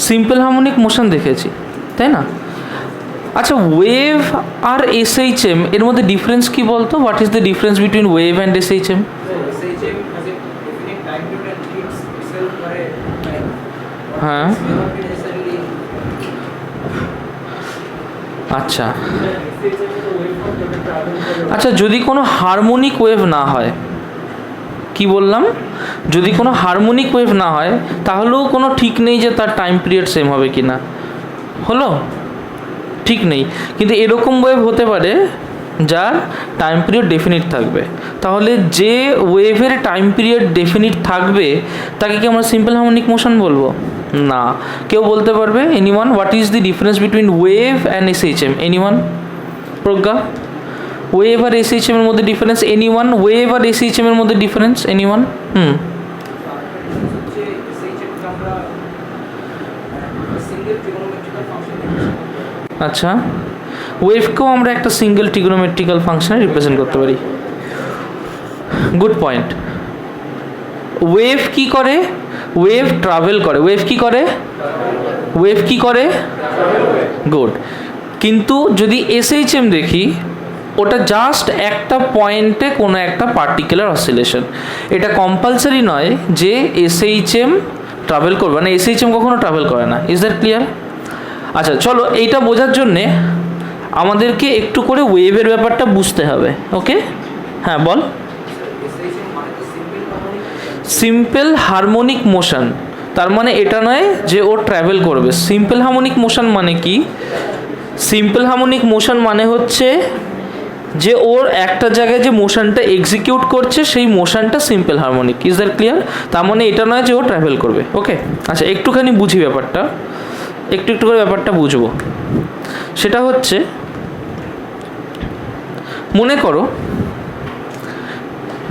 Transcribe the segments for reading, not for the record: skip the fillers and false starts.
Simple harmonic motion দেখেছি, তাই না? আচ্ছা, ওয়েভ আর এসএইচএম এর মধ্যে ডিফারেন্স কি বলতো? What is the difference between wave and SHM? হ্যাঁ, আচ্ছা আচ্ছা, যদি কোনো হারমোনিক ওয়েভ না হয়, কি বললাম, যদি কোনো হারমোনিক ওয়েভ না হয় তাহলেও কোনো ঠিক নেই যে তার টাইম পিরিয়ড সেম হবে কি না, হলো? ঠিক নেই। কিন্তু এরকম ওয়েভ হতে পারে যার টাইম পিরিয়ড ডেফিনিট থাকবে। তাহলে যে ওয়েভের টাইম পিরিয়ড ডেফিনিট থাকবে তাকে কি আমরা সিম্পল হারমোনিক মোশন বলবো? না। কেউ বলতে পারবে? Anyone? What is the difference between wave and SHM? Anyone? Pragya, wave আর এসএইচএম এর মধ্যে ডিফারেন্স? এনিওয়ান? ওয়েভ আর এসএইচএম এর মধ্যে ডিফারেন্স? এনিওয়ান? আচ্ছা, ওয়েভকেও আমরা একটা সিঙ্গেল ট্রিগোনোমেট্রিক্যাল ফাংশনে রিপ্রেজেন্ট করতে পারি। Good point. ওয়েভ কি করে? ওয়েভ ট্রাভেল করে। ওয়েভ কি করে? ওয়েভ কি করে? গুড। কিন্তু যদি এসএইচএম দেখি, ওটা জাস্ট একটা পয়েন্টে কোনো একটা পার্টিকুলার অসিলেশন। এটা কম্পালসারি নয় যে এসএইচএম ট্রাভেল করবে, মানে এসএইচএম কখনো ট্রাভেল করে না। Is that clear? আচ্ছা, চলো এইটা বোঝার জন্যে আমাদেরকে একটু করে ওয়েভের ব্যাপারটা বুঝতে হবে। ওকে, হ্যাঁ বল। সিম্পল হারমোনিক মোশন, তার মানে এটা নয় যে ও ট্রাভেল করবে। সিম্পল হারমোনিক মোশন মানে কি? সিম্পল হারমোনিক মোশন মানে হচ্ছে যে ওর একটা জায়গায় যে মোশনটা এক্সিকিউট করছে সেই মোশনটা simple harmonic. Is that clear? তার মানে এটা নয় যে ও ট্রাভেল করবে। ওকে, আচ্ছা, একটুখানি বুঝি ব্যাপারটা, একটু একটু করে ব্যাপারটা বুঝবো। সেটা হচ্ছে, মনে করো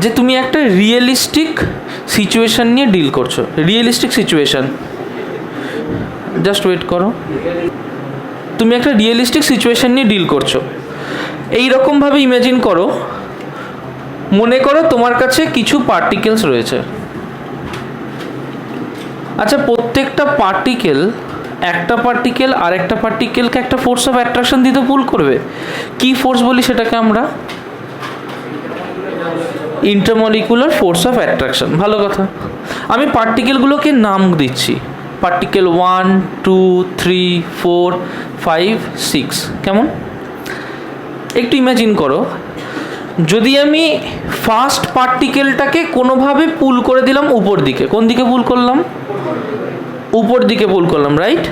যে তুমি একটা রিয়েলিস্টিক সিচুয়েশন নিয়ে ডিল করছো। রিয়েলিস্টিক সিচুয়েশন, জাস্ট ওয়েট করো। তুমি একটা রিয়েলিস্টিক সিচুয়েশন নিয়ে ডিল করছো। এইরকমভাবে ইমাজিন করো, মনে করো তোমার কাছে কিছু পার্টিকেলস রয়েছে। আচ্ছা, প্রত্যেকটা পার্টিকেল, একটা পার্টিকেল আর একটা পার্টিকেলকে একটা ফোর্স অফ অ্যাট্রাকশন দিতে পুল করবে। কি ফোর্স বলি সেটাকে আমরা? Intermolecular force of attraction. ভালো কথা। আমি পার্টিকেলগুলোকে নাম দিচ্ছি, পার্টিকেল 1, 2, 3, 4, 5, 6। কেমন? একটু ইমাজিন করো, যদি আমি ফার্স্ট পার্টিকেলটাকে কোনোভাবে পুল করে দিলাম উপর দিকে। কোন দিকে পুল করলাম? উপর দিকে পুল করলাম, রাইট?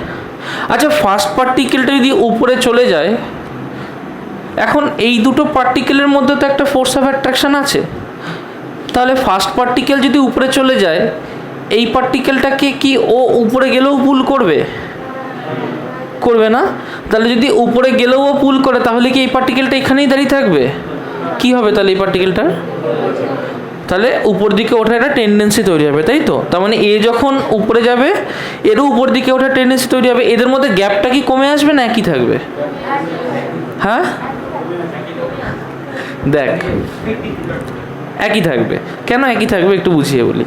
আচ্ছা, ফার্স্ট পার্টিকেলটা যদি উপরে চলে যায়, এখন এই দুটো পার্টিকেলের মধ্যে তো একটা ফোর্স অফ অ্যাট্রাকশন আছে। তাহলে ফার্স্ট পার্টিকেল যদি উপরে চলে যায়, এই পার্টিকেলটাকে কি ও উপরে গেলেও পুল করবে? করবে না। তাহলে যদি উপরে গেলেও ও পুল করে, তাহলে কি এই পার্টিকেলটা এখানেই দাঁড়িয়ে থাকবে? কি হবে তাহলে এই পার্টিকেলটার? তাহলে উপর দিকে ওঠার একটা টেন্ডেন্সি তৈরি হবে, তাই তো? তার মানে এ যখন উপরে যাবে, এরও উপর দিকে ওঠার টেন্ডেন্সি তৈরি হবে। এদের মধ্যে গ্যাপটা কি কমে আসবে না একই থাকবে? হ্যাঁ, দেখ, একই থাকবে। কেন একই থাকবে একটু বুঝিয়ে বলি।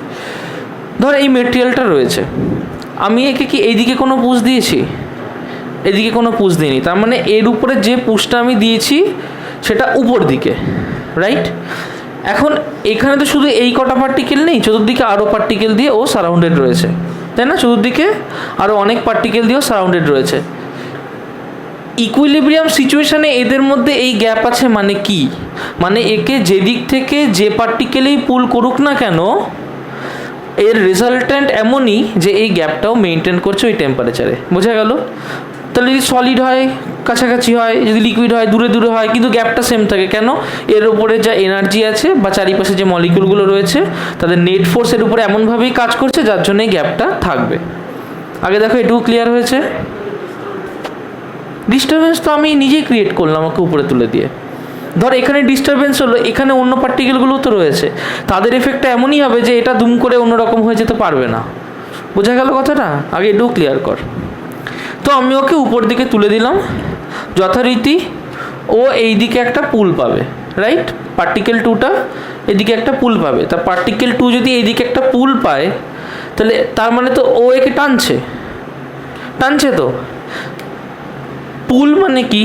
ধর এই মেটেরিয়ালটা রয়েছে, আমি একে কি এইদিকে কোনো পুশ দিয়েছি? এদিকে কোনো পুশ দিইনি। তার মানে এর উপরে যে পুশটা আমি দিয়েছি সেটা উপর দিকে, রাইট? এখন এখানে তো শুধু এই কটা পার্টিকেল নেই, চতুর্দিকে আরও পার্টিকেল দিয়ে ও সারাউন্ডেড রয়েছে, তাই না? চতুর্দিকে আরও অনেক পার্টিকেল দিয়েও সারাউন্ডেড রয়েছে। ইকুইলিব্রিয়াম সিচুয়েশানে এদের মধ্যে এই গ্যাপ আছে, মানে কি? মানে একে যেদিক থেকে যে পার্টিকেলেই পুল করুক না কেন, এর রেজাল্ট্যান্ট এমনই যে এই গ্যাপটাও মেনটেন করছে ওই টেম্পারেচারে। বোঝা গেল? তাহলে যদি সলিড হয় কাছাকাছি হয়, যদি লিকুইড হয় দূরে দূরে হয়, কিন্তু গ্যাপটা সেম থাকে। কেন? এর উপরে যা এনার্জি আছে বা চারিপাশে যে মলিকিউলগুলো রয়েছে তাদের নেট ফোর্সের উপরে এমনভাবেই কাজ করছে যার জন্য এই গ্যাপটা থাকবে। আগে দেখো, এটুকু ক্লিয়ার হয়েছে? ডিস্টারবেন্স তো আমি নিজেই ক্রিয়েট করলাম আমাকে উপরে তুলে দিয়ে। ধর এখানে ডিস্টারবেন্স হলো, এখানে অন্য পার্টিকেলগুলো তো রয়েছে, তাদের এফেক্টটা এমনই হবে যে এটা দুম করে অন্যরকম হয়ে যেতে পারবে না। বোঝা গেল কথাটা? আগে এটুকু ক্লিয়ার কর। তো আমি ওকে উপর দিকে তুলে দিলাম, যথারীতি ও এই দিকে একটা পুল পাবে, রাইট? পার্টিকেল 2টা এদিকে একটা পুল পাবে। তা পার্টিকেল 2 যদি এইদিকে একটা পুল পায়, তাহলে তার মানে তো ও একে টানছে, টানছে তো। পুল মানে কি?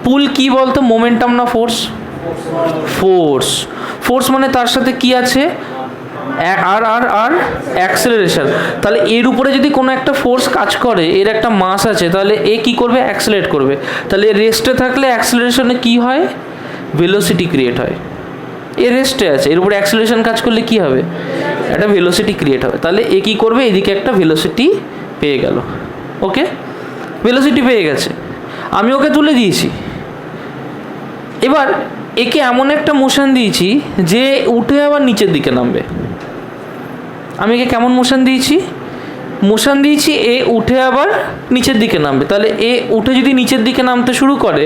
পুল কি বলতো? মোমেন্টাম না ফোর্স? ফোর্স। ফোর্স মানে তার সাথে কি আছে? আর আর আর অ্যাক্সেলারেশন। তাহলে এর উপরে যদি কোনো একটা ফোর্স কাজ করে, এর একটা মাস আছে, তাহলে এ কি করবে? অ্যাক্সেলারেট করবে। তাহলে রেস্টে থাকলে অ্যাক্সেলারেশনে কি হয়? ভেলোসিটি ক্রিয়েট হয়। এ রেস্টে আছে, এর উপরে অ্যাক্সেলারেশন কাজ করলে কি হবে? একটা ভেলোসিটি ক্রিয়েট হবে। তাহলে এ কী করবে? এদিকে একটা ভেলোসিটি পেয়ে গেল। ওকে, ভেলোসিটি পেয়ে গেছে, আমি ওকে তুলে দিয়েছি। এবার একে এমন একটা মোশন দিয়েছি যে উঠে আবার নিচের দিকে নামবে। আমি একে কেমন মোশন দিয়েছি? মোশন দিয়েছি এ উঠে আবার নিচের দিকে নামবে। তাহলে এ উঠে যদি নিচের দিকে নামতে শুরু করে,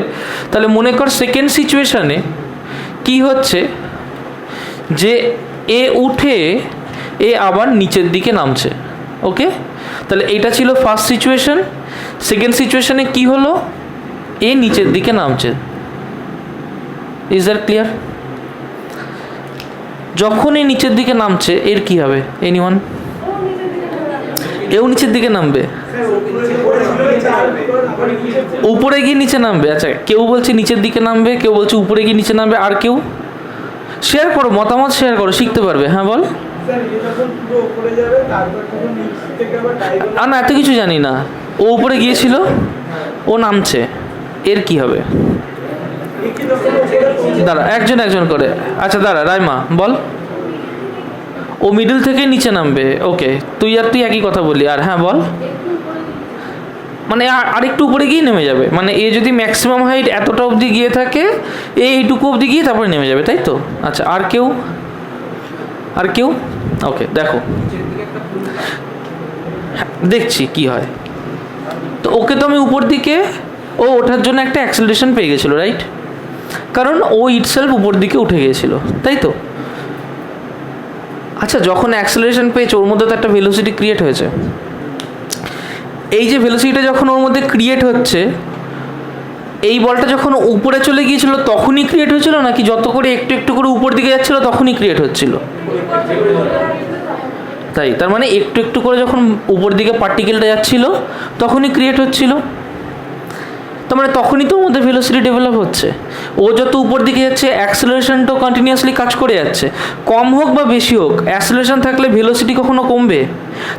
তাহলে মনে কর সেকেন্ড সিচুয়েশানে কি হচ্ছে যে এ উঠে এ আবার নিচের দিকে নামছে। ওকে, তাহলে এইটা ছিল ফার্স্ট সিচুয়েশন। সেকেন্ড সিচুয়েশানে কি হলো? এ নিচের দিকে নামছে। Is that clear? যখন এ নিচের দিকে নামছে এর কি হবে? এনিওয়ান? এও নিচের দিকে নামবে, উপরে গিয়ে নিচে নামবে। আচ্ছা, কেউ বলছে নিচের দিকে নামবে, কেউ বলছে উপরে গিয়ে নিচে নামবে, আর কেউ? শেয়ার করো, মতামত শেয়ার করো, শিখতে পারবে। হ্যাঁ বল। না, এত কিছু জানি না। ও উপরে গিয়েছিল, ও নামছে, এর কি হবে? দাঁড়া, একজন একজন করে। আচ্ছা দাঁড়া, রাইমা বল। ও মিডল থেকে নিচে নামবে। ওকে, তুই একই কথা বললি। আর হ্যাঁ বল। মানে আরেকটু উপরে গিয়ে নেমে যাবে। মানে এ যদি ম্যাক্সিমাম হাইট এতটা অবধি গিয়ে থাকে, এইটুকু অবধি গিয়ে তারপরে নেমে যাবে, তাই তো? আচ্ছা, আর কেউ? আর কেউ? ওকে, দেখো দেখছি কি হয়। তো ওকে তো আমি উপর দিকে, ও ওঠার জন্য একটা অ্যাক্সেলারেশন পেয়ে গেছিলো, রাইট? কারণ ও ইটসেলফ উপর দিকে উঠে গিয়েছিল, তাই তো? আচ্ছা, যখন অ্যাক্সেলারেশন পেয়েছে ওর মধ্যে তো একটা ভেলোসিটি ক্রিয়েট হয়েছে। এই যে ভেলোসিটিটা যখন ওর মধ্যে ক্রিয়েট হচ্ছে, এই বলটা যখন উপরে চলে গিয়েছিল তখনই ক্রিয়েট হয়েছিল, নাকি যত করে একটু একটু করে উপর দিকে যাচ্ছিল তখনই ক্রিয়েট হচ্ছিল? তাই, তার মানে একটু একটু করে যখন উপর দিকে পার্টিকেলটা যাচ্ছিল তখনই ক্রিয়েট হচ্ছিল। তার মানে তখনই তো ওর মধ্যে ভেলোসিটি ডেভেলপ হচ্ছে। ও যত উপর দিকে যাচ্ছে অ্যাক্সেলারেশনটাও কন্টিনিউয়াসলি কাজ করে যাচ্ছে। কম হোক বা বেশি হোক, অ্যাক্সেলারেশন থাকলে ভেলোসিটি কখনো কমবে?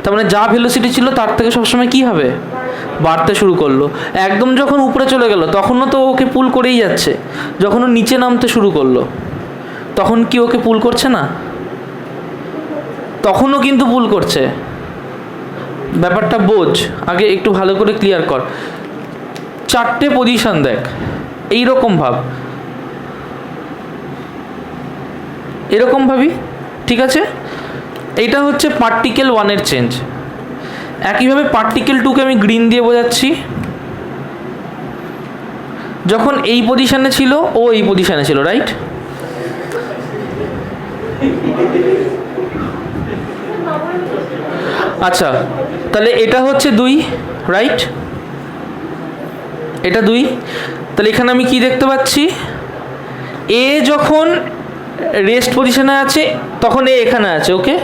তার মানে যা ভেলোসিটি ছিল তার থেকে সবসময় কী হবে? বাড়তে শুরু করলো। একদম যখন উপরে চলে গেল তখনও তো ওকে পুল করেই যাচ্ছে। যখন ও নিচে নামতে শুরু করলো তখন কি ওকে পুল করছে না? তখনও কিন্তু পুল করছে। ব্যাপারটা বোঝ, আগে একটু ভালো করে ক্লিয়ার কর। চারটে পজিশন দেখ, এইরকম ভাব, এরকম ভাবি, ঠিক আছে? এইটা হচ্ছে পার্টিকেল 1-এর চেঞ্জ। একইভাবে পার্টিকেল 2-কে আমি গ্রিন দিয়ে বোঝাচ্ছি। যখন এই পজিশনে ছিল ও এই পজিশনে ছিল, রাইট? আচ্ছা, তাহলে এটা হচ্ছে 2, রাইট? এটা 2। তাহলে এখানে আমি কি দেখতে পাচ্ছি? এ যখন রেস্ট পজিশনে আছে তখন এ এখানে আছে। ওকে,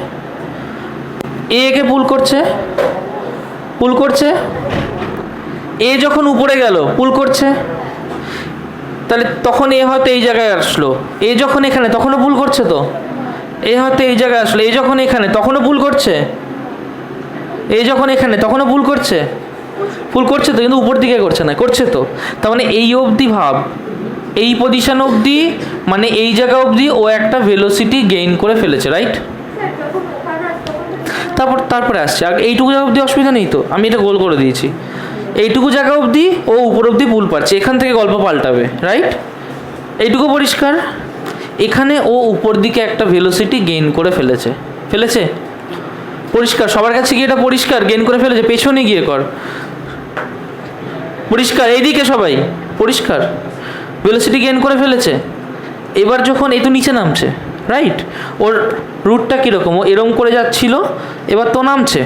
একে পুল করছে, পুল করছে। এ যখন উপরে গেল পুল করছে, তাহলে তখন এ হয়তো এই জায়গায় আসলো। এ যখন এখানে তখনও পুল করছে, তো এ হয়তো এই জায়গায় আসলো। এ যখন এখানে তখনও পুল করছে, এ যখন এখানে তখনও পুল করছে, পুল করছে তো, কিন্তু উপর দিকে করছে না, করছে তো। তার মানে এই অবধি ভাব, এই পজিশন অবধি, মানে এই জায়গা অবধি ও একটা ভেলোসিটি গেইন করে ফেলেছে, রাইট? তারপরে আসছে আর এইটুকু জায়গা অবধি অসুবিধা নেই তো, আমি এটা গোল করে দিয়েছি। এইটুকু জায়গা অবধি ও উপর অবধি পুল পাচ্ছে, এখান থেকে গল্প পাল্টাবে, রাইট? এইটুকু পরিষ্কার। এখানে ও উপর দিকে একটা ভেলোসিটি গেইন করে ফেলেছে, ফেলেছে? পরিষ্কার সবার কাছে গিয়ে এটা পরিষ্কার, গেইন করে ফেলেছে। পেছনে গিয়ে কর, পরিষ্কার। এইদিকে সবাই পরিষ্কার, ভেলোসিটি গেইন করে ফেলেছে। এবার যখন এই তো নিচে নামছে, রাইট? ওর রুটটা কীরকম? ও এরম করে যাচ্ছিল, এবার তো নামছে।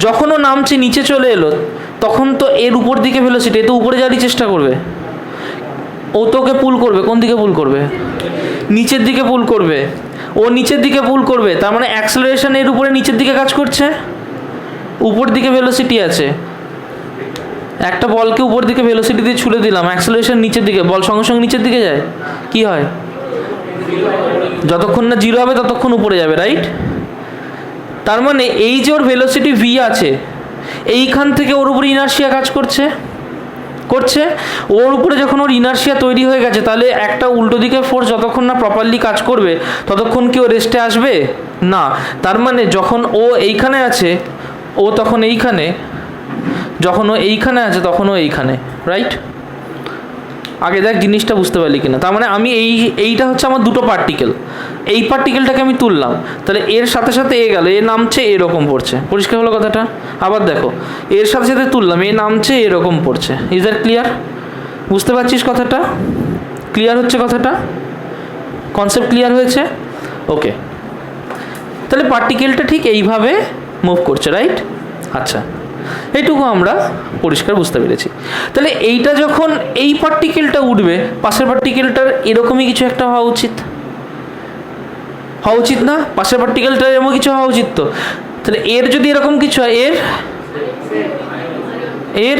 যখন ও নামছে নিচে চলে এলো তখন তো এর উপর দিকে ভেলোসিটি, এ তো উপরে যাওয়ারই চেষ্টা করবে। ও তোকে পুল করবে, কোন দিকে পুল করবে? নিচের দিকে পুল করবে। ও নিচের দিকে পুল করবে, তার মানে অ্যাক্সেলারেশন এর উপরে নিচের দিকে কাজ করছে। উপর দিকে ভেলোসিটি আছে, একটা বলকে উপর দিকে ভেলোসিটি দিয়ে ছুড়ে দিলাম, অ্যাক্সেলারেশন নিচের দিকে, বল সঙ্গে সঙ্গে নিচের দিকে যায়, কি হয়? যতক্ষণ না জিরো হবে ততক্ষণ উপরে যাবে, রাইট? তার মানে এই যে ওর ভেলোসিটি ভি আছে, এইখান থেকে ওর উপরে ইনার্শিয়া কাজ করছে, ওর উপরে যখন ওর ইনার্শিয়া তৈরি হয়ে গেছে, তাহলে একটা উল্টো দিকের ফোর্স যতক্ষণ না প্রপারলি কাজ করবে ততক্ষণ কি ও রেস্টে আসবে না। তার মানে যখন ও এইখানে আছে ও তখন এইখানে, যখন ও এইখানে আছে তখন ও এইখানে, রাইট? আগে দেখ জিনিসটা বুঝতে পারলি কিনা। তার মানে আমি এইটা হচ্ছে আমার দুটো পার্টিকেল, এই পার্টিকেলটাকে আমি তুললাম, তাহলে এর সাথে সাথে এ গেল, এ নামছে এরকম পড়ছে, পরিষ্কার হলো কথাটা? আবার দেখো, এর সাথে সাথে তুললাম, এ নামছে এরকম পড়ছে। Is that clear? বুঝতে পারছিস কথাটা? ক্লিয়ার হচ্ছে কথাটা? কনসেপ্ট ক্লিয়ার হয়েছে? ওকে, তাহলে পার্টিকেলটা ঠিক এইভাবে মুভ করছে, রাইট? আচ্ছা, এইটুকু আমরা পরিষ্কার বুঝতে পেরেছি। তাহলে এইটা যখন এই পার্টিকেলটা উঠবে, পাশের পার্টিকেলটার এরকমই কিছু একটা হওয়া উচিত না? পাশের পার্টিকেলটার এরকম কিছু হওয়া উচিত তো। তাহলে এর যদি এরকম কিছু হয়, এর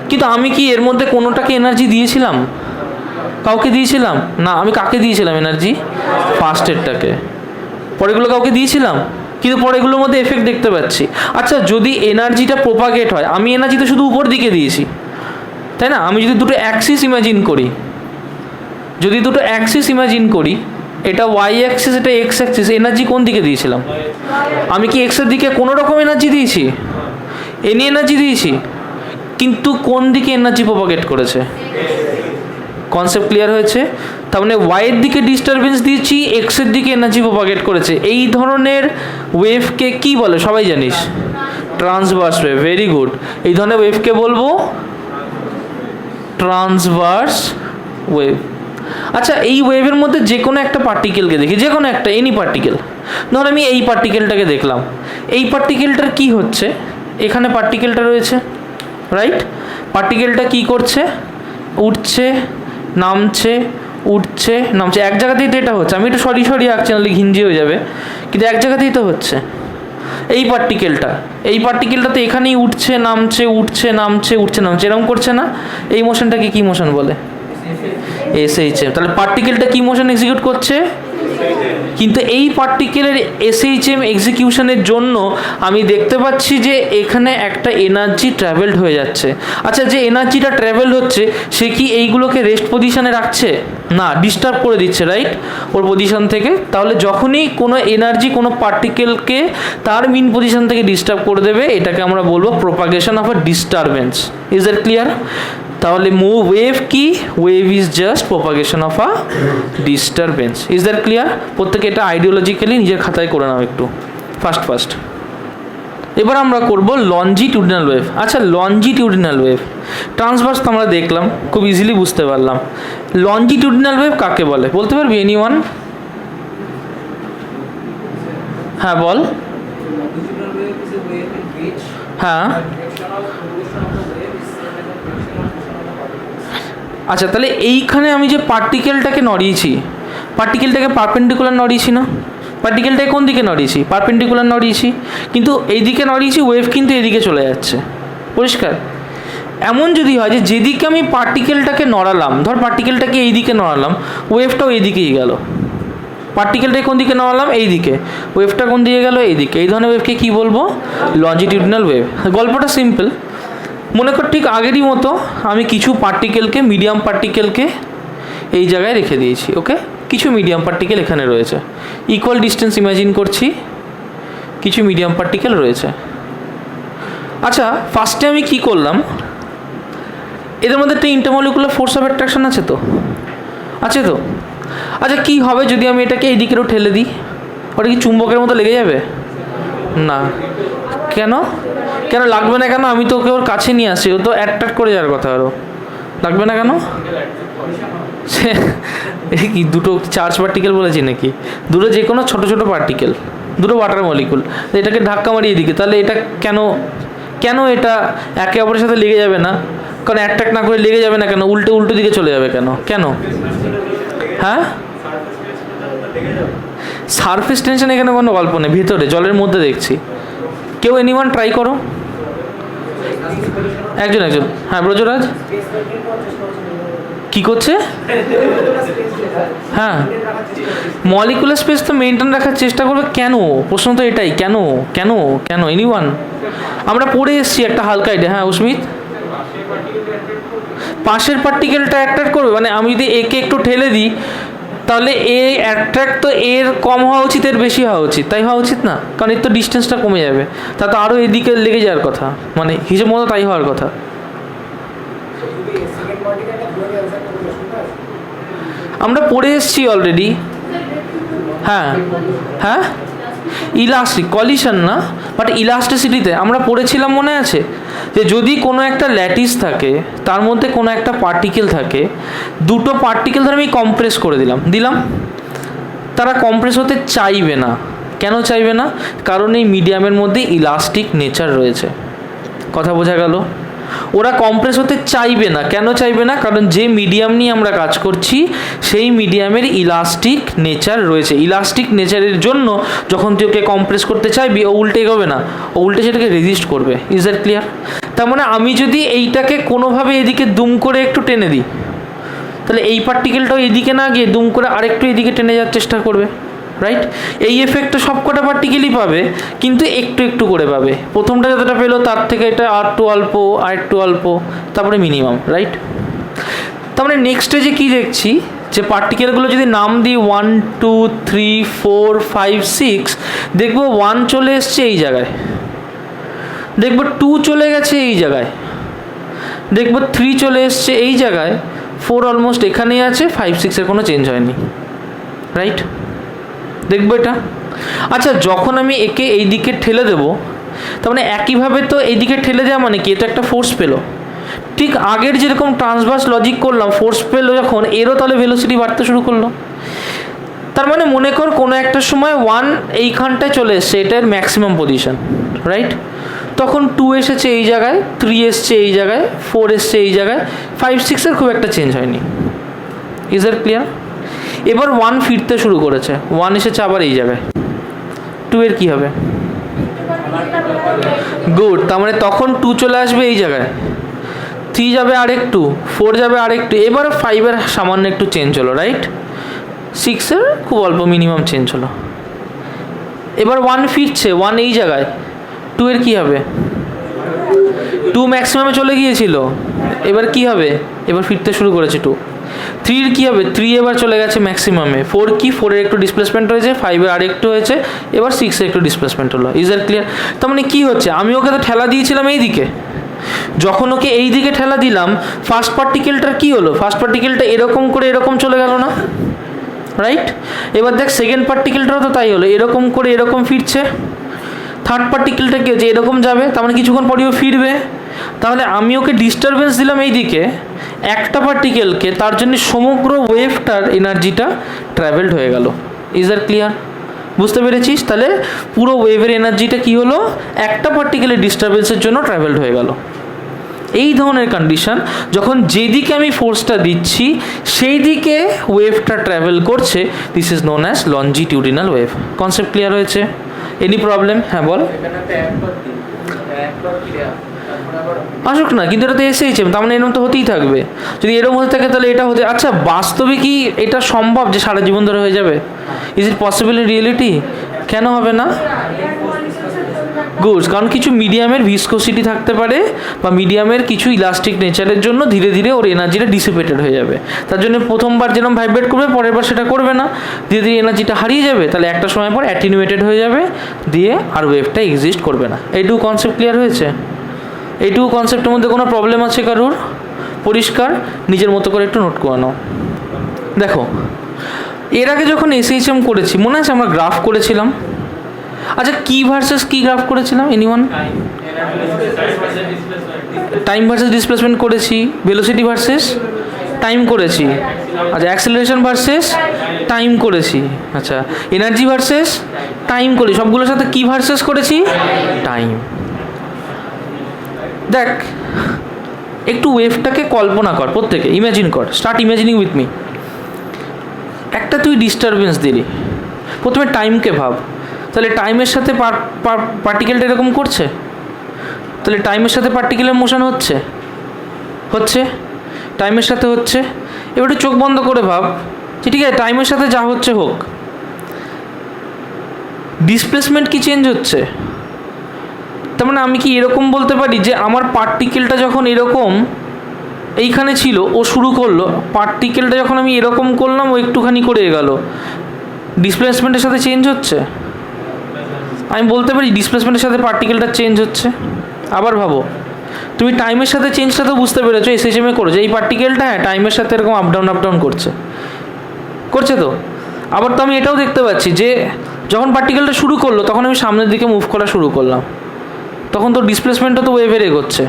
কিন্তু আমি কি এর মধ্যে কোনোটাকে এনার্জি দিয়েছিলাম? কাউকে দিয়েছিলাম না। আমি কাকে দিয়েছিলাম এনার্জি? ফার্স্টেরটাকে। পরেগুলো কাউকে দিয়েছিলাম, কিন্তু পরেগুলোর মধ্যে এফেক্ট দেখতে পাচ্ছি। আচ্ছা, যদি এনার্জিটা প্রোপাগেট হয়, আমি এনার্জি তো শুধু উপর দিকে দিয়েছি, তাই না? আমি যদি দুটো অ্যাক্সিস ইমাজিন করি, এটা ওয়াই অ্যাক্সিস, এটা এক্স অ্যাক্সিস, এনার্জি কোন দিকে দিয়েছিলাম? আমি কি এক্সের দিকে কোনো রকম এনার্জি দিয়েছি? এনি এনার্জি দিয়েছি, কিন্তু কোন দিকে এনার্জি প্রোপাগেট করেছে? কনসেপ্ট ক্লিয়ার হয়েছে? তার মানে ওয়াইয়ের দিকে ডিস্টারবেন্স দিয়েছি, এক্সের দিকে এনার্জি প্রোপাগেট করেছে। এই ধরনের ওয়েভকে কি বলে সবাই জানিস? Transverse wave. Very good. এই ধরনের ওয়েভকে বলবো ট্রান্সভার্স ওয়েভ। আচ্ছা, এই ওয়েভের মধ্যে যে কোনো একটা পার্টিকেলকে দেখি, যে কোনো একটা, এনি পার্টিকেল। ধর আমি এই পার্টিকেলটাকে দেখলাম, এই পার্টিকেলটার কি হচ্ছে? এখানে পার্টিকেলটা রয়েছে, রাইট? পার্টিকেলটা কি করছে? উঠছে, নামছে, উঠছে, নামছে। এক জায়গাতেই তো এটা হচ্ছে। আমি একটু সরি আঁকছি, নাহলে ঘিঞ্জি হয়ে যাবে, কিন্তু এক জায়গাতেই তো হচ্ছে। এই পার্টিকেলটাতে এখানেই উঠছে, নামছে, এরকম করছে না? এই মোশনটাকে কি মোশন বলে? এসএইচএম। তাহলে পার্টিকেলটা কি মোশন এক্সিকিউট করছে? কিন্তু এই পার্টিকেলের এসএইচএম এক্সিকিউশনের জন্য আমি দেখতে পাচ্ছি যে এখানে একটা এনার্জি ট্রাভেলড হয়ে যাচ্ছে। আচ্ছা, যে এনার্জিটা ট্রাভেল হচ্ছে সে কি এইগুলোকে রেস্ট পজিশনে রাখছে? না, ডিস্টার্ব করে দিচ্ছে, রাইট, ওর পজিশন থেকে। তাহলে যখনই কোনো এনার্জি কোনো পার্টিকেলকে তার মিন পজিশন থেকে ডিস্টার্ব করে দেবে, এটাকে আমরা বলবো propagation of a disturbance. Is that clear? তাহলে ওয়েভ কি? Wave is just propagation of a disturbance. Is that clear? প্রত্যেকে এটা আইডিওলজিক্যালি নিজের খাতায় করে নাও একটু ফার্স্ট। এবার আমরা করব লঞ্জিটিউডিনাল ওয়েভ। আচ্ছা, লঞ্জিটিউডিনাল ওয়েভ, ট্রান্সভার্স তো আমরা দেখলাম, খুব ইজিলি বুঝতে পারলাম। লঞ্জিটিউডিনাল ওয়েভ কাকে বলে বলতে পারবি এনিওয়ান? হ্যাঁ বল। হ্যাঁ, আচ্ছা, তাহলে এইখানে আমি যে পার্টিকেলটাকে নড়িয়েছি, পার্টিকেলটাকে পারপেন্ডিকুলার নড়িয়েছি না? পার্টিকেলটাকে কোন দিকে নড়িয়েছি? পারপেন্ডিকুলার নড়িয়েছি, কিন্তু এই দিকে নড়িয়েছি, ওয়েভ কিন্তু এদিকে চলে যাচ্ছে, পরিষ্কার? এমন যদি হয় যে যেদিকে আমি পার্টিকেলটাকে নড়ালাম, ধর পার্টিকেলটাকে এই দিকে নড়ালাম, ওয়েভটাও এই দিকেই গেল। পার্টিকেলটাকে কোন দিকে নড়ালাম? এই দিকে, ওয়েভটা কোন দিকে গেল? এই দিকে। এই ধরনের ওয়েভকে কী বলবো? লঞ্জিটিউডিনাল ওয়েভ। গল্পটা সিম্পল। মনে কর ঠিক আগেরই মতো আমি কিছু পার্টিকেলকে, মিডিয়াম পার্টিকেলকে এই জায়গায় রেখে দিয়েছি, ওকে? কিছু মিডিয়াম পার্টিকেল এখানে রয়েছে, ইকুয়াল ডিস্টেন্স ইমাজিন করছি, কিছু মিডিয়াম পার্টিকেল রয়েছে। আচ্ছা, ফার্স্টে আমি কি করলাম, এদের মধ্যে একটা ইন্টারমলিকুলার ফোর্স অফ অ্যাট্রাকশন আছে তো? আছে তো? আচ্ছা, কি হবে যদি আমি এটাকে এই দিকেও ঠেলে দিই? ওটা কি চুম্বকের মতো লেগে যাবে? না। কেন লাগবে না? কেন? আমি তো ওকে ওর কাছে নিয়ে আসছি, ও তো অ্যাট্রাক্ট করে যাওয়ার কথা। আরও লাগবে না কেন? সে কি দুটো চার্জ পার্টিকেল বলেছি নাকি? দুটো যে কোনো ছোটো ছোটো পার্টিকেল, দুটো ওয়াটার মলিকুল, এটাকে ধাক্কা মারিয়ে দিকে, তাহলে এটা কেন এটা একে অপরের সাথে লেগে যাবে না? কারণ অ্যাট্রাক্ট না করে লেগে যাবে না কেন? উল্টো দিকে চলে যাবে কেন? হ্যাঁ, সারফেস টেনশন এখানে কোনো গল্প নেই, ভেতরে জলের মধ্যে দেখছি, কেউ এনিওয়ান ট্রাই করো, একজন একজন। হ্যাঁ ব্রজরাজ কি করছে? হ্যাঁ মলিকুলার স্পেস তো মেনটেন রাখার চেষ্টা করবে। কেন? প্রশ্ন তো এটাই, কেন কেন কেন? এনিওয়ান? আমরা পড়ে এসেছি একটা হালকা আইডিয়া। হ্যাঁ অস্মিত, পাশের পার্টিকেলটা অ্যাট্রাক্ট করবে, মানে আমি যদি একে একটু ঠেলে দিই তাহলে এ অ্যাট্রাক্ট তো এর কম হওয়া উচিত, এর বেশি হওয়া উচিত, তাই হওয়া উচিত না? কারণ এর তো ডিস্টেন্সটা কমে যাবে, তা তো আরও এদিকে লেগে যাওয়ার কথা, মানে হিসেব মতো তাই হওয়ার কথা। আমরা পড়ে এসেছি অলরেডি। হ্যাঁ হ্যাঁ ইলাস্টিক কলিশন না, বাট ইলাস্টিসিটিতে আমরা পড়েছিলাম, মনে আছে? যে যদি কোনো একটা ল্যাটিস থাকে, তার মধ্যে কোনো একটা পার্টিকেল থাকে, দুটো পার্টিকেল ধরে আমি কম্প্রেস করে দিলাম, তারা কম্প্রেস হতে চাইবে না। কেন চাইবে না? কারণ এই মিডিয়ামের মধ্যে ইলাস্টিক নেচার রয়েছে। কথা বোঝা গেল? ওরা কম্প্রেস হতে চাইবে না। কেন চাইবে না? কারণ যে মিডিয়াম নিয়ে আমরা কাজ করছি সেই মিডিয়ামের ইলাস্টিক নেচার রয়েছে। ইলাস্টিক নেচারের জন্য যখন তুই ওকে কম্প্রেস করতে চাইবি, ও উল্টে এগোবে না, ও উল্টে সেটাকে রেজিস্ট করবে। Is that clear? তার মানে আমি যদি এইটাকে কোনোভাবে এদিকে দুম করে একটু টেনে দিই, তাহলে এই পার্টিকেলটাও এদিকে না গিয়ে দুম করে আরেকটু এদিকে টেনে যাওয়ার চেষ্টা করবে, রাইট? এই এফেক্টটা সব কটা পার্টিকেলই পাবে, কিন্তু একটু একটু করে পাবে। প্রথমটা যতটা পেলো তার থেকে এটা আর একটু অল্প, আর একটু অল্প, তারপরে মিনিমাম, রাইট? তার মানে নেক্সট স্টেজে কী দেখছি, যে পার্টিকেলগুলো যদি নাম দিই 1 2 3 4 5 6, দেখবো 1 চলে এসছে এই জায়গায়, দেখবো 2 চলে গেছে এই জায়গায়, দেখবো 3 চলে এসছে এই জায়গায়, 4 অলমোস্ট এখানেই আছে, 5 6-এর কোনো চেঞ্জ হয়নি, রাইট? দেখবো এটা। আচ্ছা যখন আমি একে এই দিকে ঠেলে দেবো, তার মানে একইভাবে তো এইদিকে ঠেলে দেওয়া মানে কি, এটা একটা ফোর্স পেলো। ঠিক আগের যেরকম ট্রান্সভার্স লজিক করলাম, ফোর্স পেলো যখন, এরও তাহলে ভেলোসিটি বাড়তে শুরু করলো। তার মানে মনে কর কোনো একটা সময় 1 এইখানটায় চলে এসছে, এটার ম্যাক্সিমাম পজিশন, রাইট? তখন 2 এসেছে এই জায়গায়, 3 এসছে এই জায়গায়, 4 এসছে এই জায়গায়, 5 6-এর খুব একটা চেঞ্জ হয়নি। Is that clear? এবার 1 ফিরতে শুরু করেছে, 1 এসেছে আবার এই জায়গায়, 2 এর কী হবে? গুড। তার মানে তখন 2 চলে আসবে এই জায়গায়, 3 যাবে আরেকটু, 4 যাবে আরেকটু, এবার 5-এর সামান্য একটু চেঞ্জ হলো, রাইট? 6-এর খুব অল্প মিনিমাম চেঞ্জ হলো। এবার 1 ফিরছে, 1 এই জায়গায়, 2 এর কী হবে? 2 ম্যাক্সিমামে চলে গিয়েছিল, এবার কি হবে? এবার ফিরতে শুরু করেছে 2। 3-এর কী হবে? 3 এবার চলে গেছে ম্যাক্সিমামে, 4 কি? 4-এর একটু ডিসপ্লেসমেন্ট হয়েছে, 5-এর আরেকটু হয়েছে, এবার 6-এর একটু ডিসপ্লেসমেন্ট হলো। Is that clear? তার মানে কী হচ্ছে, আমি ওকে তো ঠেলা দিয়েছিলাম এই দিকে, যখন ওকে এই দিকে ঠেলা দিলাম, ফার্স্ট পার্টিকেলটার কী হলো? ফার্স্ট পার্টিকেলটা এরকম করে এরকম চলে গেল না, রাইট? এবার দেখ সেকেন্ড পার্টিকেলটাও তো তাই হলো, এরকম করে এরকম ফিরছে। থার্ড পার্টিকেলটা কি হচ্ছে? এরকম যাবে, তার মানে কিছুক্ষণ পরেও ফিরবে। তাহলে আমি ওকে ডিস্টারবেন্স দিলাম এই দিকে একটা পার্টিকেলকে, তার জন্য সমগ্র ওয়েভটার এনার্জিটা ট্রাভেলড হয়ে গেল। Is that clear? বুঝতে পেরেছিস? তাহলে পুরো ওয়েভের এনার্জিটা কি হলো? একটা পার্টিকেলের ডিস্টারবেন্সের জন্য ট্রাভেলড হয়ে গেল। এই ধরনের কন্ডিশন, যখন যেদিকে আমি ফোর্সটা দিচ্ছি সেই দিকে ওয়েভটা ট্রাভেল করছে, this is known as longitudinal wave. Concept clear হয়েছে? Any problem? হ্যাঁ বল। আসুক না, কিন্তু এটা তো এসেইছে, তার মানে এরকম তো হতেই থাকবে। যদি এরকম হতে থাকে তাহলে এটা হতে, আচ্ছা বাস্তবে কি এটা সম্ভব যে সারা জীবন ধরে হয়ে যাবে? Is it possible in reality? কেন হবে না? গুড, কারণ কিছু মিডিয়ামের ভিসকোসিটি থাকতে পারে, বা মিডিয়ামের কিছু ইলাস্টিক নেচারের জন্য ধীরে ধীরে ওর এনার্জিটা ডিসিপেটেড হয়ে যাবে। তার জন্য প্রথমবার যেরকম ভাইব্রেট করবে, পরের বার সেটা করবে না, ধীরে ধীরে এনার্জিটা হারিয়ে যাবে, তাহলে একটা সময় পর অ্যাটিনুয়েটেড হয়ে যাবে, দিয়ে আর ওয়েভটা এক্সিস্ট করবে না। এইটুকু কনসেপ্ট ক্লিয়ার হয়েছে? এইটুকু কনসেপ্টের মধ্যে কোনো প্রবলেম আছে কারুর? পরিষ্কার? নিজের মতো করে একটু নোট করে নাও। দেখো এর আগে যখন এসএইচএম করেছি, মনে আছে আমরা গ্রাফ করেছিলাম? আচ্ছা কি ভার্সেস কি গ্রাফ করেছিলাম? এনিওয়ান? টাইম ভার্সেস ডিসপ্লেসমেন্ট করেছি, ভেলোসিটি ভার্সেস টাইম করেছি, আচ্ছা অ্যাক্সেলারেশন ভার্সেস টাইম করেছি, আচ্ছা এনার্জি ভার্সেস টাইম করি, সবগুলোর সাথে কি ভার্সেস করেছি? টাইম। দেখ একটু ওয়েভটাকে কল্পনা কর, প্রত্যেকে ইমাজিন কর, স্টার্ট ইমাজিনিং উইথ মি। একটা তুই ডিস্টারবেন্স দিলি, প্রথমে টাইমকে ভাব, তাহলে টাইমের সাথে পার্টিকেলটা এরকম করছে, তাহলে টাইমের সাথে পার্টিকেলের মোশন হচ্ছে, টাইমের সাথে হচ্ছে। এবার একটু চোখ বন্ধ করে ভাব যে ঠিক আছে টাইমের সাথে যা হচ্ছে হোক, ডিসপ্লেসমেন্ট কি চেঞ্জ হচ্ছে? তার মানে আমি কি এরকম বলতে পারি যে আমার পার্টিকেলটা যখন এরকম এইখানে ছিল, ও শুরু করলো, পার্টিকেলটা যখন আমি এরকম করলাম ও একটুখানি করে গেল, ডিসপ্লেসমেন্টের সাথে চেঞ্জ হচ্ছে? আমি বলতে পারি ডিসপ্লেসমেন্টের সাথে পার্টিকেলটা চেঞ্জ হচ্ছে। আবার ভাবো, তুমি টাইমের সাথে চেঞ্জটা তো বুঝতে পেরেছো, এসএইচএমে করেছো, এই পার্টিকেলটা হ্যাঁ টাইমের সাথে এরকম আপ ডাউন করছে তো। আবার তো আমি এটাও দেখতে পাচ্ছি যে যখন পার্টিকেলটা শুরু করলো তখন আমি সামনের দিকে মুভ করা শুরু করলাম, তখন তো ডিসপ্লেসমেন্টটা তো ওয়েভের এগোচ্ছে,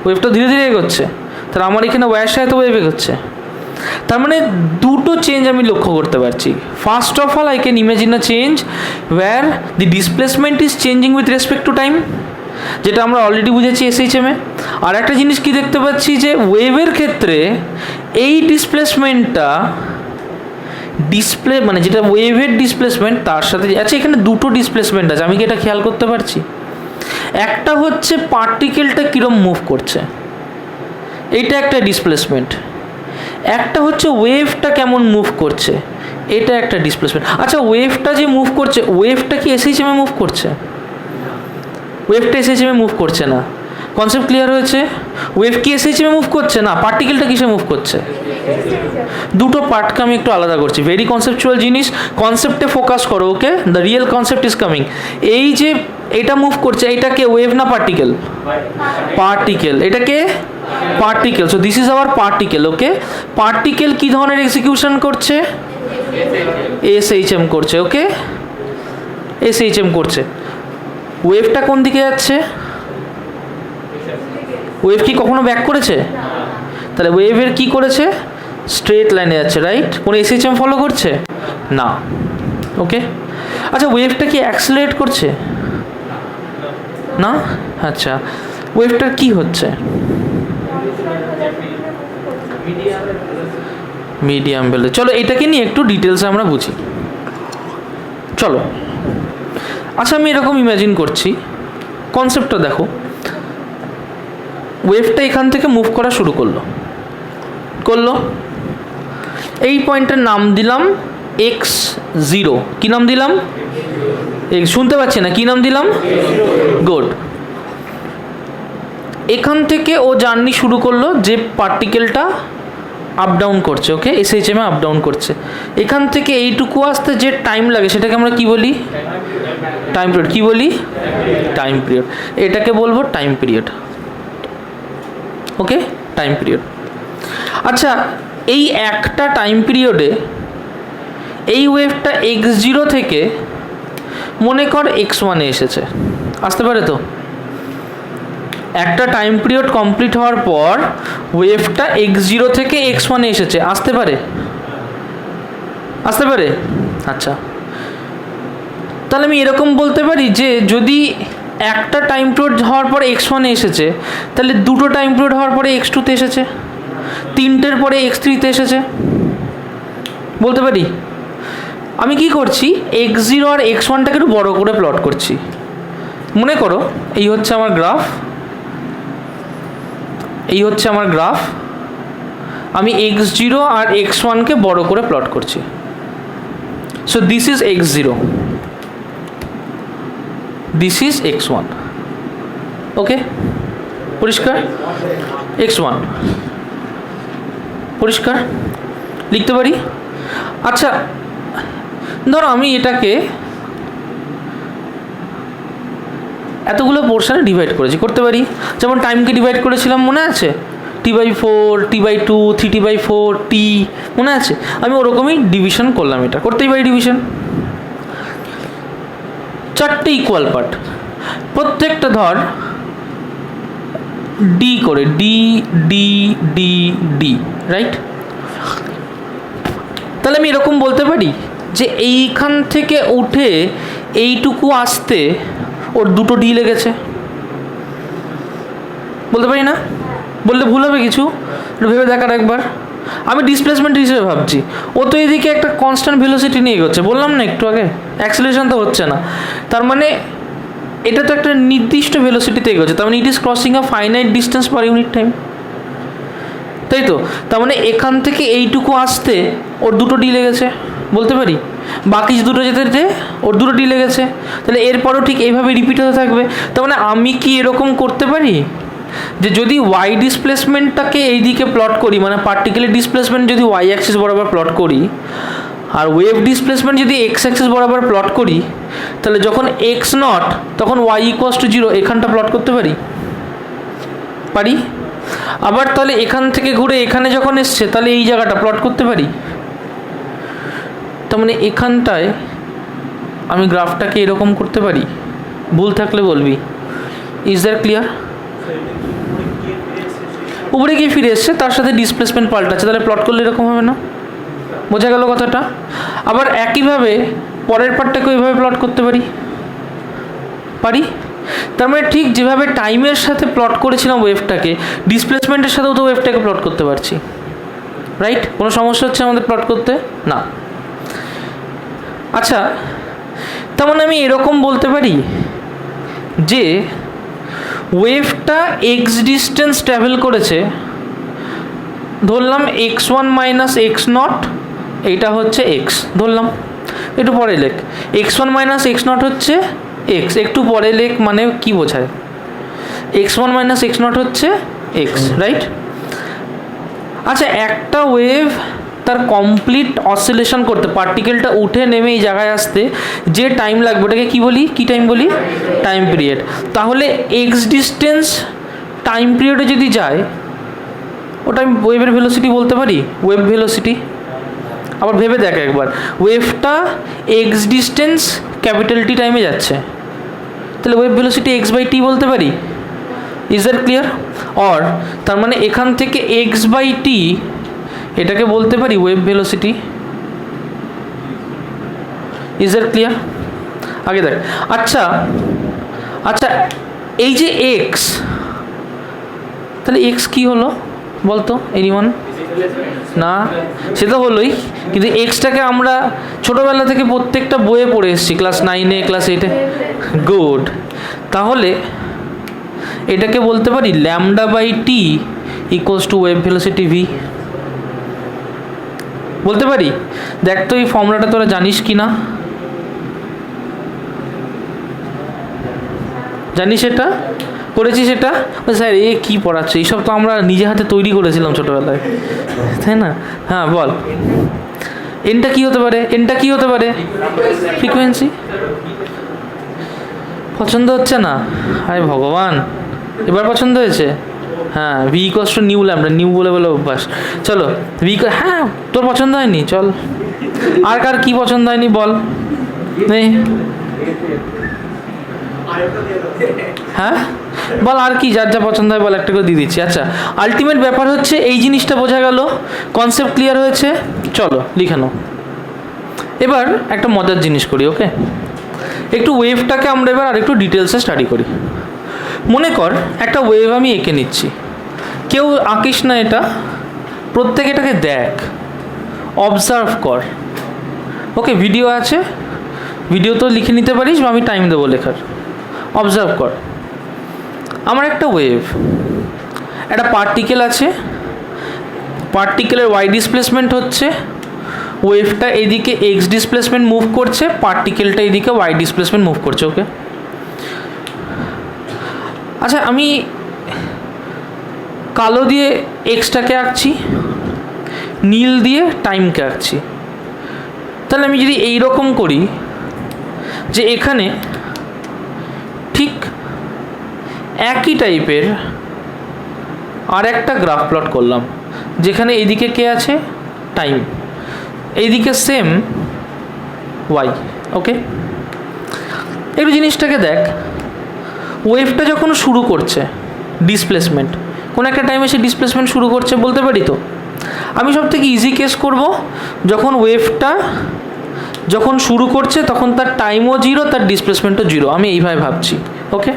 ওয়েভটা ধীরে ধীরে এগোচ্ছে, তাহলে আমার এখানে ওয়ার সাথে ওয়েভ এগোচ্ছে। তার মানে দুটো চেঞ্জ আমি লক্ষ্য করতে পারছি। First of all I can imagine a change where the displacement is changing with respect to time, যেটা আমরা অলরেডি বুঝেছি এসএইচএমে। আর একটা জিনিস কি দেখতে পাচ্ছি যে ওয়েভের ক্ষেত্রে এই ডিসপ্লেসমেন্টটা মানে যেটা ওয়েভের ডিসপ্লেসমেন্ট তার সাথে আচ্ছা এখানে দুটো ডিসপ্লেসমেন্ট আছে, আমি কি এটা খেয়াল করতে পারছি? একটা হচ্ছে পার্টিকেলটা কীরকম মুভ করছে, এইটা একটা ডিসপ্লেসমেন্ট। একটা হচ্ছে ওয়েভটা কেমন মুভ করছে, এটা একটা ডিসপ্লেসমেন্ট। আচ্ছা ওয়েভটা যে মুভ করছে, ওয়েভটা কি এসএইচএমে মুভ করছে? ওয়েভটা এসএইচএমে মুভ করছে না। কনসেপ্ট ক্লিয়ার হয়েছে? ওয়েভ কি এসএইচএমে মুভ করছে না, পার্টিকেলটা কিসে মুভ করছে? দুটো পার্টকে আমি একটু আলাদা করছি, ভেরি কনসেপচুয়াল জিনিস, কনসেপ্টে ফোকাস করো, okay? The real concept is coming. এই যে এটা মুভ করছে, এইটাকে ওয়েভ না পার্টিকেল? পার্টিকেল। এটাকে particle. So this is our particle, okay? Particle কি ধরনের এক্সিকিউশন করছে? এসএইচএম করছে, ওকে? এসএইচএম করছে। ওয়েভটা কোন দিকে যাচ্ছে? ওয়েভ কি কখনো ব্যাক করেছে? তাহলে ওয়েভের কি করেছে? স্ট্রেট লাইনে যাচ্ছে, রাইট? কোনো এসএইচএম ফলো করছে না, ওকে? আচ্ছা ওয়েভটা কি অ্যাক্সেলারেট করছে না? আচ্ছা ওয়েভটার কি হচ্ছে? Medium velocity. চলো এটাকে নিয়ে একটু ডিটেলসে আমরা বুঝি, চলো। আচ্ছা আমি এরকম ইমাজিন করছি, কনসেপ্টটা দেখো, ওয়েভটা এখান থেকে মুভ করা শুরু করলো, এই পয়েন্টের নাম দিলাম x0। কি নাম দিলাম? শুনতে পাচ্ছি না, কি নাম দিলাম? গুড। এখান থেকে ও জার্নি শুরু করলো, যে পার্টিকেলটা আপ ডাউন করছে, ওকে? এসএইচএমে আপ ডাউন করছে। এখান থেকে এইটুকু আসতে যে টাইম লাগে সেটাকে আমরা কি বলি? Time period. কি বলি? Time period. এটাকে বলবো time period, okay? Time period. আচ্ছা এই একটা টাইম পিরিয়ডে এই ওয়েভটা x0 থেকে মনে কর x1 এসেছে, আসতে পারে তো? একটা টাইম পিরিয়ড কমপ্লিট হওয়ার পর ওয়েভটা x0 থেকে x1 এসেছে, আসতে পারে? আচ্ছা তাহলে আমি এরকম বলতে পারি যে যদি একটা টাইম পিরিয়ড হওয়ার পরে x1 এসেছে, তাহলে দুটো টাইম পিরিয়ড হওয়ার পরে x2 তে এসেছে, তিনটের পরে x3 তে এসেছে, বলতে পারি? আমি কি করছি, x0 আর x1টাকে একটু বড় করে প্লট করছি। মনে করো এই হচ্ছে আমার গ্রাফ, আমি x0 আর x1কে বড় করে প্লট করছি। So this is x0, this is x1, ওকে? পরিষ্কার? x1 পরিষ্কার, লিখতে পারি? আচ্ছা ধরো আমি এটাকে এতগুলো পোর্শনে ডিভাইড করেছি, করতে পারি? যেমন টাইমকে ডিভাইড করেছিলাম, মনে আছে? t/4, t/2, 3t/4, t, মনে আছে? আমি ওরকমই ডিভিশন করলাম, এটা করতেই পারি ডিভিশন। চারটে ইকুয়াল পার্ট, প্রত্যেকটা ধর ডি করে, D D D D, right? তাহলে আমি এরকম বলতে পারি যে এইখান থেকে উঠে এইটুকু আসতে ওর দুটো ডি লেগেছে, বলতে পারি না? বললে ভুল হবে কিছু? একটু ভেবে দেখার একবার। আমি ডিসপ্লেসমেন্ট হিসেবে ভাবছি, ও তো এদিকে একটা কনস্ট্যান্ট ভেলোসিটি নিয়ে এগোচ্ছে, বললাম না একটু আগে, অ্যাক্সিলারেশন তো হচ্ছে না, তার মানে এটা তো একটা নির্দিষ্ট ভেলোসিটিতে এগোচ্ছে, তার মানে it is crossing a finite distance per unit time, তাই তো? তার মানে এখান থেকে এইটুকু আসতে ওর 2টো ডি লেগেছে বলতে পারি, বাকি দুটো যেতে ওর 2টো ডি লেগেছে, তাহলে এরপরও ঠিক এইভাবে রিপিট হতে থাকবে। তার মানে আমি কি এরকম করতে পারি যে যদি ওয়াই ডিসপ্লেসমেন্টটাকে এই দিকে প্লট করি, মানে পার্টিকুলার ডিসপ্লেসমেন্ট যদি ওয়াই অ্যাক্সিস বরাবর প্লট করি, আর ওয়েভ ডিসপ্লেসমেন্ট যদি এক্স অ্যাক্সিস বরাবর প্লট করি, তাহলে যখন এক্স নট তখন ওয়াই ইকুয়ালস টু 0 এখানটা প্লট করতে পারি? পারি। আবার তাহলে এখান থেকে ঘুরে এখানে যখন এসছে তাহলে এই জায়গাটা প্লট করতে পারি। তার মানে এখানটায় আমি গ্রাফটাকে এরকম করতে পারি, ভুল থাকলে বলবি। Is that clear? উপরে গিয়ে ফিরে এসছে, তার সাথে ডিসপ্লেসমেন্ট পাল্টাচ্ছে, তাহলে প্লট করলে এরকম হবে না? বোঝা গেল কথাটা? আবার একইভাবে পরের পার্টটাকে ওইভাবে প্লট করতে পারি, পারি। তার মানে ঠিক যেভাবে টাইমের সাথে প্লট করেছিলাম ওয়েভটাকে, ডিসপ্লেসমেন্টের সাথেও তো ওয়েভটাকে প্লট করতে পারছি, রাইট? কোনো সমস্যা হচ্ছে আমাদের প্লট করতে? না। আচ্ছা, তার মানে আমি এরকম বলতে পারি যে ওয়েভটা এক্স ডিস্টেন্স ট্রাভেল করেছে, ধরলাম x1 মাইনাস এক্স নট, এইটা হচ্ছে এক্স ধরলাম, একটু পরে লেখ, x1 মাইনাস এক্স নট হচ্ছে এক্স, একটু পরে লেখ, মানে কি বোঝায়? x1 মাইনাস এক্স নট হচ্ছে এক্স, রাইট? আচ্ছা, একটা ওয়েভ তার কমপ্লিট অসিলেশন করতে, পার্টিকেলটা উঠে নেমে এই জায়গায় আসতে যে টাইম লাগবে ওটাকে কি বলি, কি টাইম বলি? Time period. তাহলে এক্স ডিস্টেন্স টাইম পিরিয়ডে যদি যায়, ওটা আমি ওয়েভের ভেলোসিটি বলতে পারি, ওয়েভ ভেলোসিটি। আবার ভেবে দেখ একবার, ওয়েভটা এক্স ডিস্টেন্স ক্যাপিটাল টি টাইমে যাচ্ছে, তাহলে wave velocity x by T বলতে পারি। Is that clear? অর তার মানে এখান থেকে এক্স বাই টি এটাকে বলতে পারি wave velocity. Is that clear? আগে দেখ। আচ্ছা আচ্ছা, এই যে এক্স, তাহলে এক্স কি হলো বলতো এনিওয়ান? না, সেটা হলোই, কিন্তু এক্সটাকে আমরা ছোটোবেলা থেকে প্রত্যেকটা বইয়ে পড়ে এসেছি, ক্লাস 9-এ, ক্লাস 8-এ। গুড। তাহলে এটাকে বলতে পারি lambda by T equals to wave velocity V, বলতে পারি। দেখ তো এই ফর্মুলাটা তোরা জানিস কি না? জানিস এটা? করেছিস এটা? স্যার এ কী পড়াচ্ছে, এইসব তো আমরা নিজে হাতে তৈরি করেছিলাম ছোটোবেলায়, তাই না? হ্যাঁ বল, এনটা কী হতে পারে? এনটা কী হতে পারে? ফ্রিকোয়েন্সি। পছন্দ হচ্ছে না? আরে ভগবান, এবার পছন্দ হয়েছে? হ্যাঁ, V equals to new lambda, new বলে বলে অভ্যাস। চলো ভি, হ্যাঁ তোর পছন্দ হয়নি? চল, আর কার কী পছন্দ হয়নি বল? নেই? হ্যাঁ বল, আর কি যার যা পছন্দ হয় বল, একটা করে দিয়ে দিচ্ছি। আচ্ছা, আলটিমেট ব্যাপার হচ্ছে এই জিনিসটা বোঝা গেল, কনসেপ্ট ক্লিয়ার হয়েছে। চলো লিখে নাও। এবার একটা মজার জিনিস করি, ওকে? একটু ওয়েভটাকে আমরা এবার আরেকটু ডিটেলসে স্টাডি করি। মনে কর একটা ওয়েভ আমি এঁকে নিচ্ছি, কেউ আঁকিস না এটা, প্রত্যেকে এটাকে দেখ, অবজার্ভ কর, ওকে? ভিডিও আছে, ভিডিও তো লিখে নিতে পারিস বা আমি টাইম দেবো লেখার। অবজার্ভ কর, আমার একটা ওয়েভ, একটা পার্টিকেল আছে, পার্টিকেলের ওয়াই ডিসপ্লেসমেন্ট হচ্ছে, ওয়েভটা এদিকে এক্স ডিসপ্লেসমেন্ট মুভ করছে, পার্টিকেলটা এদিকে ওয়াই ডিসপ্লেসমেন্ট মুভ করছে, ওকে? আচ্ছা, আমি কালো দিয়ে এক্সটাকে আঁকছি, নীল দিয়ে টাইমকে আঁকছি। তাহলে আমি যদি এই রকম করি যে এখানে ঠিক একই টাইপের আর একটা গ্রাফ প্লট করলাম, যেখানে এইদিকে কে আছে? টাইম, এইদিকে সেম ওয়াই, ওকে? একটু জিনিসটাকে দেখ, ওয়েভটা যখন শুরু করছে ডিসপ্লেসমেন্ট, কোনো একটা টাইমে সে ডিসপ্লেসমেন্ট শুরু করছে বলতে পারি তো? আমি সব থেকে ইজি কেস করব, যখন ওয়েভটা যখন শুরু করছে তখন তার টাইমও 0, তার ডিসপ্লেসমেন্টও 0, আমি এইভাবে ভাবছি, ওকে?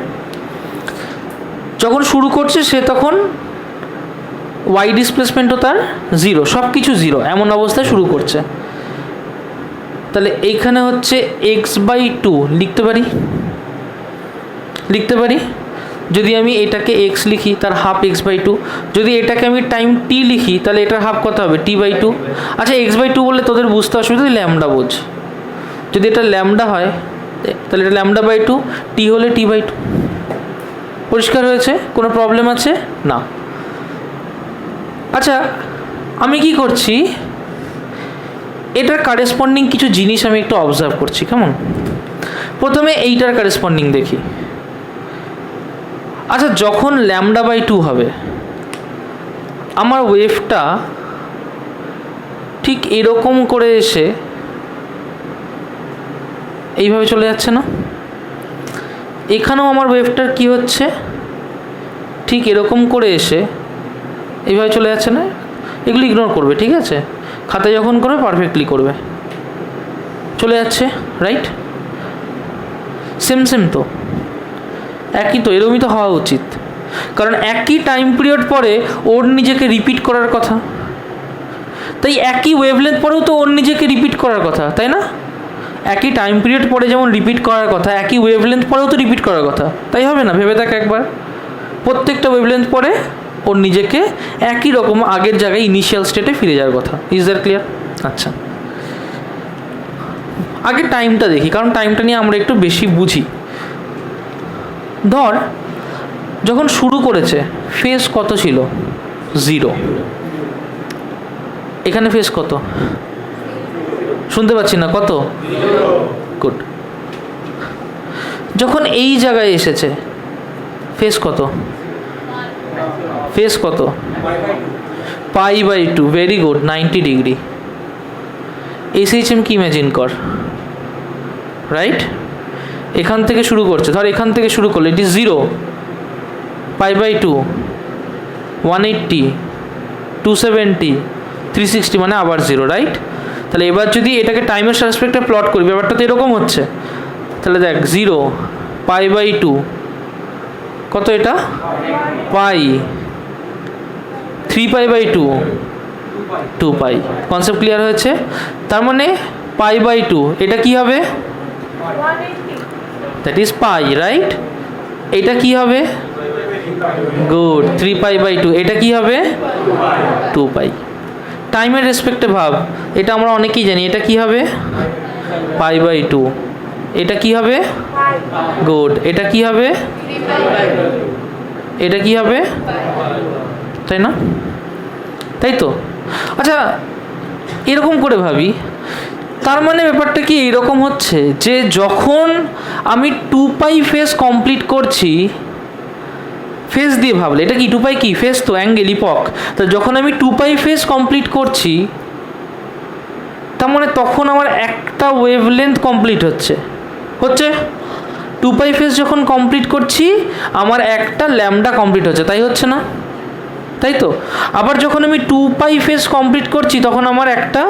যখন শুরু করছে সে তখন ওয়াই ডিসপ্লেসমেন্টও তার জিরো, সব কিছু জিরো, এমন অবস্থায় শুরু করছে। তাহলে এইখানে হচ্ছে x/2 লিখতে পারি। যদি আমি এটাকে x লিখি তার হাফ x/2, যদি এটাকে আমি টাইম t লিখি তাহলে এটার হাফ কত হবে t/2। আচ্ছা x/2 বললে তোদের বুঝতে অসুবিধা, ল্যামডা বোঝ। যদি এটা ল্যামডা হয় তাহলে এটা λ/2, t হলে t/2। পরিষ্কার হয়েছে? কোনো প্রবলেম আছে না? আচ্ছা আমি কি করছি, এটার কারেসপন্ডিং কিছু জিনিস আমি একটু অবজার্ভ করছি। কেমন? প্রথমে এইটার কারেসপন্ডিং দেখি। আচ্ছা যখন λ/2 হবে আমার ওয়েভটা ঠিক এরকম করে এসে এইভাবে চলে যাচ্ছে না? এখানেও আমার ওয়েভটার কি হচ্ছে, ঠিক এরকম করে এসে এইভাবে চলে যাচ্ছে না? এগুলো ইগনোর করবে, ঠিক আছে? খাতায় যখন করবে পারফেক্টলি করবে। চলে যাচ্ছে, রাইট? সেম তো, একই তো, এরকমই তো হওয়া উচিত। কারণ একই টাইম পিরিয়ড পরে ওর নিজেকে রিপিট করার কথা, তাই একই ওয়েভলেন্থ পরেও তো ওর নিজেকে রিপিট করার কথা, তাই না? একই টাইম পিরিয়ড পরে যেমন রিপিট করার কথা, একই ওয়েভলেন্থ পরেও তো রিপিট করার কথা, তাই হবে না? ভেবে দেখ একবার, প্রত্যেকটা ওয়েভলেন্থ পরে ওর নিজেকে একই রকম আগের জায়গায় ইনিশিয়াল স্টেটে ফিরে যাওয়ার কথা। Is that clear? আচ্ছা আগে টাইমটা দেখি, কারণ টাইমটা নিয়ে আমরা একটু বেশি বুঝি। ধর যখন শুরু করেছে ফেজ কত ছিল? 0। এখানে ফেজ কত? শুনতে পাচ্ছি না, কত? গুড। যখন এই জায়গায় এসেছে ফেজ কত? π/2। Very good, 90 degree. SHM কি ইমাজিন কর, রাইট? এখান থেকে শুরু করছে, ধর এখান থেকে শুরু করলে এটি 0, π/2, 180, 270, 360, মানে আবার 0, রাইট? তাহলে এবার যদি এটাকে টাইমের রেসপেক্টে প্লট করি, ব্যাপারটা তো এরকম হচ্ছে। তাহলে দেখ 0, π/2 কত? এটা পাই, 3π/2, 2π। কনসেপ্ট ক্লিয়ার হয়েছে? তার মানে π/2 এটা কি হবে? That is pi, right? এটা কি হবে? গুড, 3π/2। এটা কি হবে? 2π। টাইমের রেসপেক্টে ভাব, এটা আমরা অনেকেই জানি। এটা কি হবে? π/2। এটা কি হবে? গুড। এটা কি হবে? এটা কি হবে? তাই না? তাই তো? আচ্ছা এরকম করে ভাবি, তার মানে ব্যাপারটা কি এরকম হচ্ছে যে যখন আমি 2π ফেজ কমপ্লিট করছি, ফেজ দিয়ে ভাবলে এটা কি 2π কি ফেজ তো, অ্যাঙ্গেল, ইপক। তো যখন আমি 2π ফেজ কমপ্লিট করছি তার মানে তখন আমার একটা ওয়েভলেন্থ কমপ্লিট হচ্ছে 2π ফেজ যখন কমপ্লিট করছি আমার একটা ল্যামডা কমপ্লিট হচ্ছে, তাই হচ্ছে না? তাই তো? আবার যখন আমি 2π ফেজ কমপ্লিট করছি তখন আমার একটা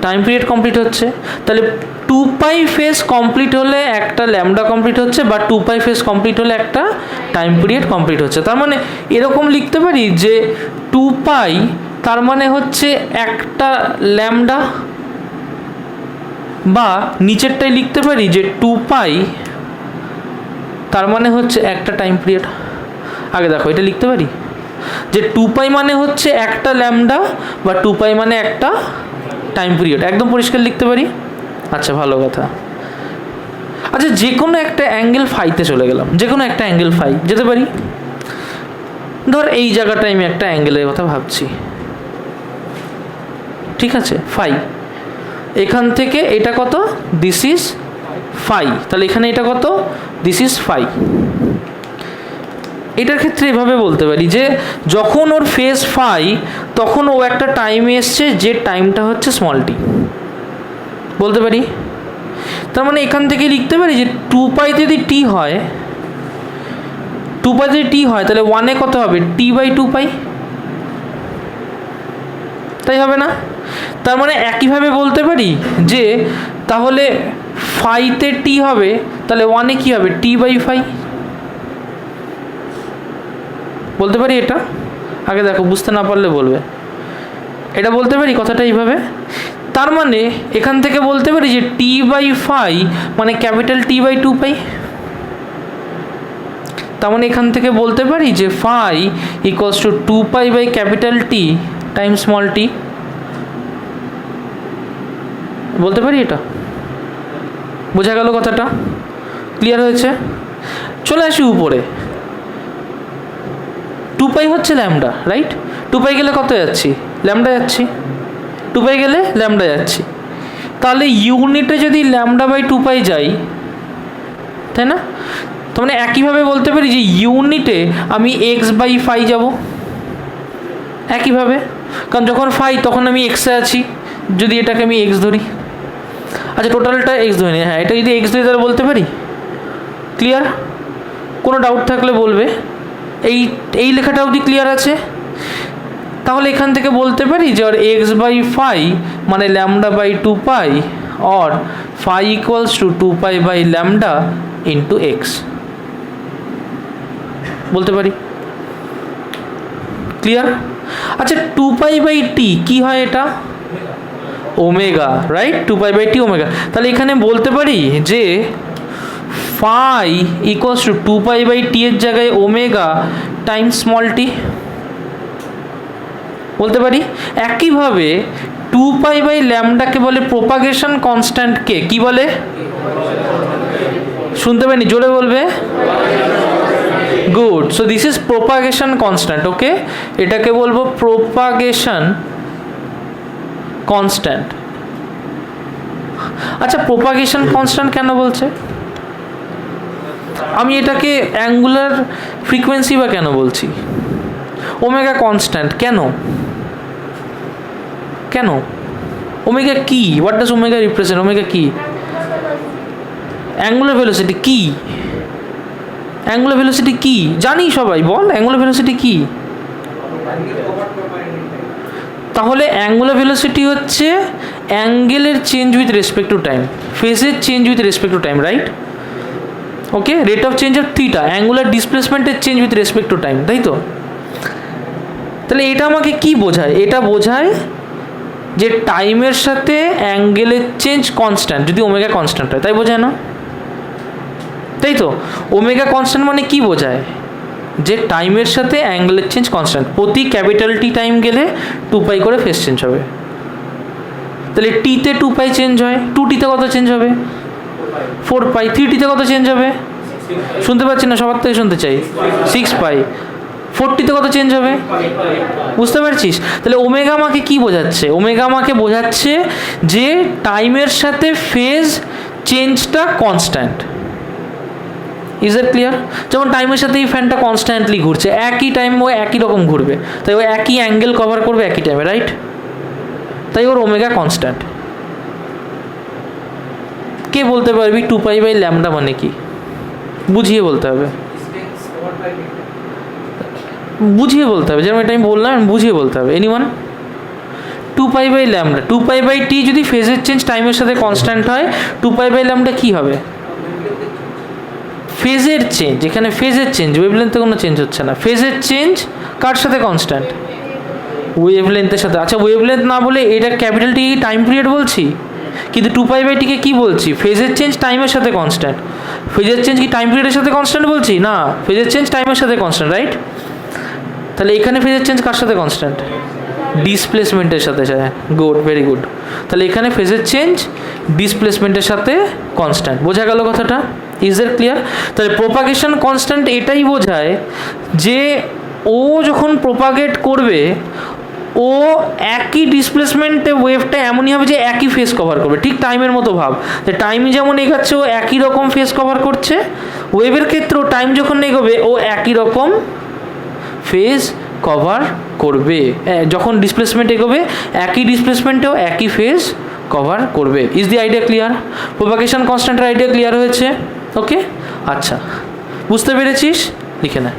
টাইম পিরিয়ড কমপ্লিট হচ্ছে। তাহলে 2π ফেজ কমপ্লিট হলে একটা ল্যামডা কমপ্লিট হচ্ছে, বা 2π ফেজ কমপ্লিট হলে একটা টাইম পিরিয়ড কমপ্লিট হচ্ছে। তার মানে এরকম লিখতে পারি যে 2π তার মানে হচ্ছে একটা ল্যামডা, বা নিচেরটাই লিখতে পারি যে 2π তার মানে হচ্ছে একটা টাইম পিরিয়ড। আগে দেখো এটা লিখতে পারি যে 2π মানে হচ্ছে একটা ল্যামডা, বা 2π মানে একটা টাইম পিরিয়ড। একদম পরিষ্কার লিখতে পারি। আচ্ছা ভালো কথা। আচ্ছা যে কোনো একটা অ্যাঙ্গেল ফাইতে চলে গেলাম, যে কোনো একটা অ্যাঙ্গেল ফাই যেতে পারি। ধর এই জায়গাটায় আমি একটা অ্যাঙ্গেলের কথা ভাবছি, ঠিক আছে? ফাই। এখান থেকে এটা কত? This is phi. তাহলে এখানে এটা কত? This is phi. এটার ক্ষেত্রে এভাবে বলতে পারি যে যখন ওর ফেজ ফাই তখন ও একটা টাইমে এসছে যে টাইমটা হচ্ছে স্মল টি, বলতে পারি। তার মানে এখান থেকে লিখতে পারি যে 2π যদি টি হয়, 2π যদি টি হয় তাহলে 1-এ কত হবে? t/2π, তাই হবে না? তার মানে একইভাবে বলতে পারি যে তাহলে ফাইতে টি হবে, তাহলে 1-এ কি হবে? t/5 বলতে পারি এটা। আগে দেখো, বুঝতে না পারলে বলবে। এটা বলতে পারি কথাটা এইভাবে, তার মানে এখান থেকে বলতে পারি যে t/φ মানে ক্যাপিটাল T/2π। তার মানে এখান থেকে বলতে পারি যে phi equals to 2π by capital T time small T. বলতে পারি এটা? বোঝা গেল কথাটা? ক্লিয়ার হয়েছে? চলে আসি উপরে। 2π হচ্ছে ল্যামডা, রাইট? 2π গেলে কত যাচ্ছি? ল্যামডা যাচ্ছি। 2π গেলে ল্যামডা যাচ্ছি। তাহলে ইউনিটে যদি λ/2π যাই, তাই না? তার মানে একইভাবে বলতে পারি যে ইউনিটে আমি x/φ যাব একইভাবে, কারণ যখন ফাই তখন আমি এক্সে আছি, যদি এটাকে আমি এক্স ধরি। আচ্ছা, টোটালটা এক্স ধরি না, হ্যাঁ, এটা যদি এক্স ধরি তাহলে বলতে পারি। ক্লিয়ার? কোনো ডাউট থাকলে বলবে। এই লেখাটা অবধি ক্লিয়ার আছে? তাহলে এখান থেকে বলতে পারি যে আর x/φ মানে λ/2π or phi equals to 2π by lambda into x বলতে পারি। ক্লিয়ার? আচ্ছা, 2π by t কি হয়? এটা omega, right? 2π by t omega. তাহলে এখানে বলতে পারি যে phi equals to 2π by t এর জায়গায় ওমেগা টাইমস স্মল টি বলতে পারি। একইভাবে 2π বাই ল্যামডাকে বলে প্রোপাগেশন কনস্ট্যান্টকে কি বলে? শুনতে পাইনি, জোরে বলবে। Good. So this is propagation constant. Okay, এটাকে বলবো প্রোপাগেশন কনস্ট্যান্ট। আচ্ছা, প্রোপাগেশন কনস্ট্যান্ট কেন বলছে? আমি এটাকে অ্যাঙ্গুলার ফ্রিকোয়েন্সি বা কেন বলছি? ওমেগা কনস্ট্যান্ট কেন? কেন? ওমেগা কি? What does omega represent? Omega কি? Angular velocity. কি অ্যাঙ্গুলার ভেলোসিটি কি জানি সবাই, বল অ্যাঙ্গুলার ভেলোসিটি কি? তাহলে অ্যাঙ্গুলার ভেলোসিটি হচ্ছে অ্যাঙ্গেলের change with respect to time, ফেজের change with respect to time, right? Okay, rate of change of theta, angular ডিসপ্লেসমেন্টের change with respect to time, তাই তো? তাহলে এটা আমাকে কি বোঝায়? এটা বোঝায় যে টাইমের সাথে অ্যাঙ্গেলের চেঞ্জ কনস্ট্যান্ট যদি ওমেগা কনস্ট্যান্ট হয়, তাই বোঝায় না? তাই তো? ওমেগা কনস্ট্যান্ট মানে কি বোঝায়? যে টাইমের সাথে অ্যাঙ্গেলের চেঞ্জ কনস্ট্যান্ট, প্রতি ক্যাপিটাল টি টাইম গেলে 2π করে ফেজ চেঞ্জ হবে। তাহলে টিতে 2π চেঞ্জ হয়, 2tতে কত চেঞ্জ হবে? 4π। 3tতে কত চেঞ্জ হবে? শুনতে পাচ্ছি না, সবার থেকে শুনতে চাই। 6π। 4tতে কত চেঞ্জ হবে? বুঝতে পারছিস? তাহলে ওমেগা আমাকে কি বোঝাচ্ছে? ওমেগা আমাকে বোঝাচ্ছে যে টাইমের সাথে ফেজ চেঞ্জটা কনস্ট্যান্ট। Is it clear? যেমন টাইমের সাথে এই ফ্যানটা কনস্ট্যান্টলি ঘুরছে, একই টাইম ও একই রকম ঘুরবে, তাই ও একই অ্যাঙ্গেল কভার করবে একই টাইমে, রাইট? তাই ওর ওমেগা কনস্ট্যান্ট। কে বলতে পারবি 2π বাই ল্যামডা মানে কি? বুঝিয়ে বলতে হবে, বুঝিয়ে বলতে হবে। যেমন এটা আমি বললাম, বুঝিয়ে বলতে হবে। Anyone? 2π by lambda, 2π by T যদি ফেজের চেঞ্জ টাইমের সাথে কনস্ট্যান্ট হয়, 2π বাই ল্যামডা কি হবে? ফেজের চেঞ্জ। এখানে ফেজের চেঞ্জ, ওয়েভলেন্থে কোনো চেঞ্জ হচ্ছে না। ফেজের চেঞ্জ কার সাথে কনস্ট্যান্ট? ওয়েভলেন্থের সাথে। আচ্ছা, ওয়েভলেন্থ না বলে এটা ক্যাপিটাল টি টাইম পিরিয়ড বলছি, কিন্তু 2π বাই টিকে কী বলছি? ফেজের চেঞ্জ টাইমের সাথে কনস্ট্যান্ট। ফেজের চেঞ্জ কি টাইম পিরিয়ডের সাথে কনস্ট্যান্ট বলছি? না, ফেজের চেঞ্জ টাইমের সাথে কনস্ট্যান্ট, রাইট? তাহলে এখানে ফেজের চেঞ্জ কার সাথে কনস্ট্যান্ট? ডিসপ্লেসমেন্টের সাথে। Good, very good. তাহলে এখানে ফেজের চেঞ্জ ডিসপ্লেসমেন্টের সাথে কনস্ট্যান্ট। বোঝা গেল কথাটা? Is that clear? তাহলে প্রোপাগেশন কনস্ট্যান্ট এটাই বোঝায় যে ও যখন প্রোপাগেট করবে, ও একই ডিসপ্লেসমেন্টে ওয়েভটা এমনই হবে যে একই ফেজ কভার করবে, ঠিক টাইমের মতো ভাব। যে টাইম যেমন এগাচ্ছে ও একই রকম ফেজ কভার করছে, ওয়েভের ক্ষেত্রেও টাইম যখন এগোবে ও একই রকম ফেজ কভার করবে। যখন ডিসপ্লেসমেন্ট এগোবে একই ডিসপ্লেসমেন্টেও একই ফেজ কভার করবে। Is the idea clear? Propagation কনস্ট্যান্টের আইডিয়া ক্লিয়ার হয়েছে? ওকে, আচ্ছা, বুঝতে পেরেছিস? লিখে নে।